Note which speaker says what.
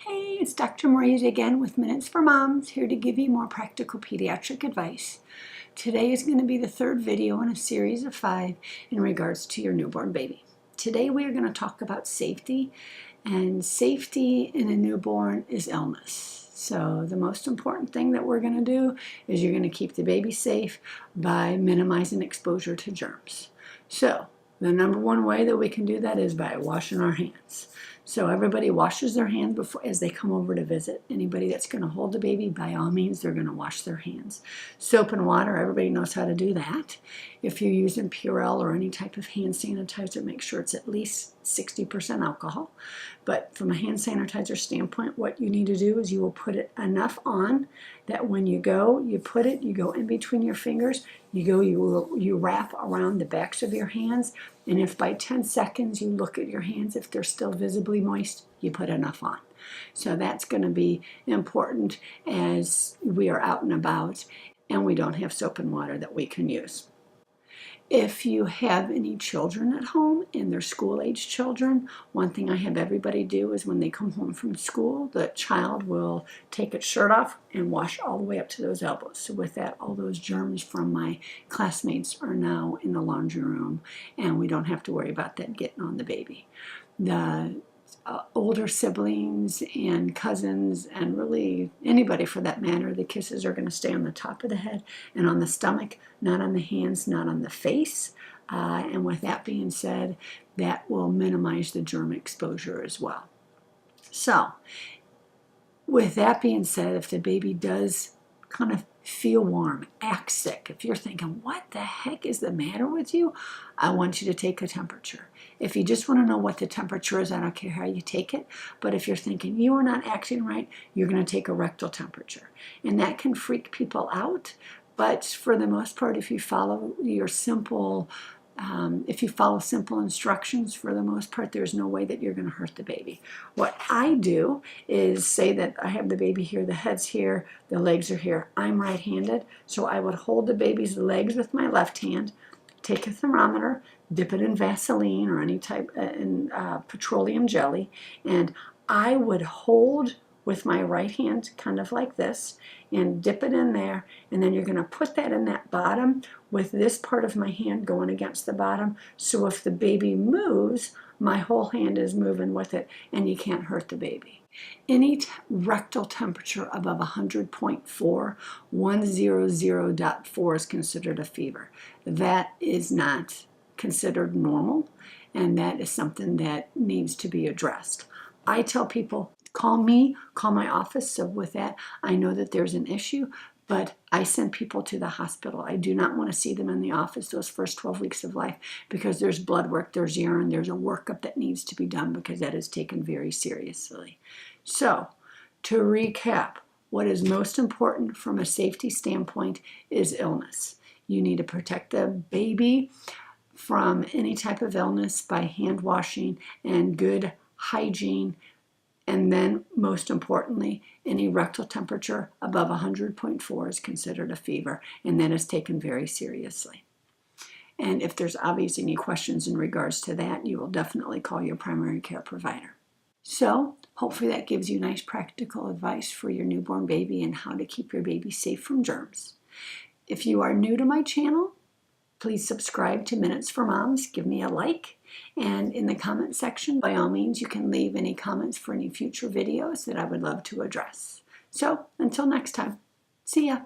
Speaker 1: Hey, it's Dr. Maria again with Minutes for Moms, here to give you more practical pediatric advice. Today is going to be the third video in a series of 5 in regards to your newborn baby. Today we are going to talk about safety, and safety in a newborn is illness. So the most important thing that we're going to do is you're going to keep the baby safe by minimizing exposure to germs. So the number one way that we can do that is by washing our hands. So everybody washes their hands before as they come over to visit. Anybody that's going to hold the baby, by all means, they're going to wash their hands. Soap and water, everybody knows how to do that. If you're using Purell or any type of hand sanitizer, make sure it's at least 60% alcohol. But from a hand sanitizer standpoint, what you need to do is you will put it enough on that when you go, you go in between your fingers, you wrap around the backs of your hands, and if by 10 seconds you look at your hands, if they're still visibly moist, you put enough on. So that's going to be important as we are out and about and we don't have soap and water that we can use. If you have any children at home and they're school-age children, one thing I have everybody do is when they come home from school, the child will take its shirt off and wash all the way up to those elbows. So with that, all those germs from my classmates are now in the laundry room, and we don't have to worry about that getting on the baby. The older siblings and cousins, and really anybody for that matter, the kisses are going to stay on the top of the head and on the stomach, not on the hands, not on the face. And with that being said, that will minimize the germ exposure as well. So with that being said, if the baby does kind of feel warm, act sick, if you're thinking, what the heck is the matter with you? I want you to take a temperature. If you just want to know what the temperature is, I don't care how you take it. But if you're thinking you are not acting right, you're going to take a rectal temperature. And that can freak people out. But for the most part, if you follow simple instructions, for the most part, there's no way that you're going to hurt the baby. What I do is say that I have the baby here, the head's here, the legs are here. I'm right-handed, so I would hold the baby's legs with my left hand, take a thermometer, dip it in Vaseline or any type in petroleum jelly, and I would hold with my right hand, kind of like this, and dip it in there, and then you're going to put that in that bottom with this part of my hand going against the bottom, so if the baby moves, my whole hand is moving with it, and you can't hurt the baby. Any rectal temperature above 100.4, 100.4 is considered a fever. That is not considered normal, and that is something that needs to be addressed. I tell people, call me, call my office. So with that, I know that there's an issue, but I send people to the hospital. I do not want to see them in the office those first 12 weeks of life because there's blood work, there's urine, there's a workup that needs to be done because that is taken very seriously. So to recap, what is most important from a safety standpoint is illness. You need to protect the baby from any type of illness by hand washing and good hygiene. And then, most importantly, any rectal temperature above 100.4 is considered a fever, and that is taken very seriously. And if there's obviously any questions in regards to that, you will definitely call your primary care provider. So, hopefully that gives you nice practical advice for your newborn baby and how to keep your baby safe from germs. If you are new to my channel, please subscribe to Minutes for Moms. Give me a like. And in the comment section, by all means, you can leave any comments for any future videos that I would love to address. So until next time, see ya.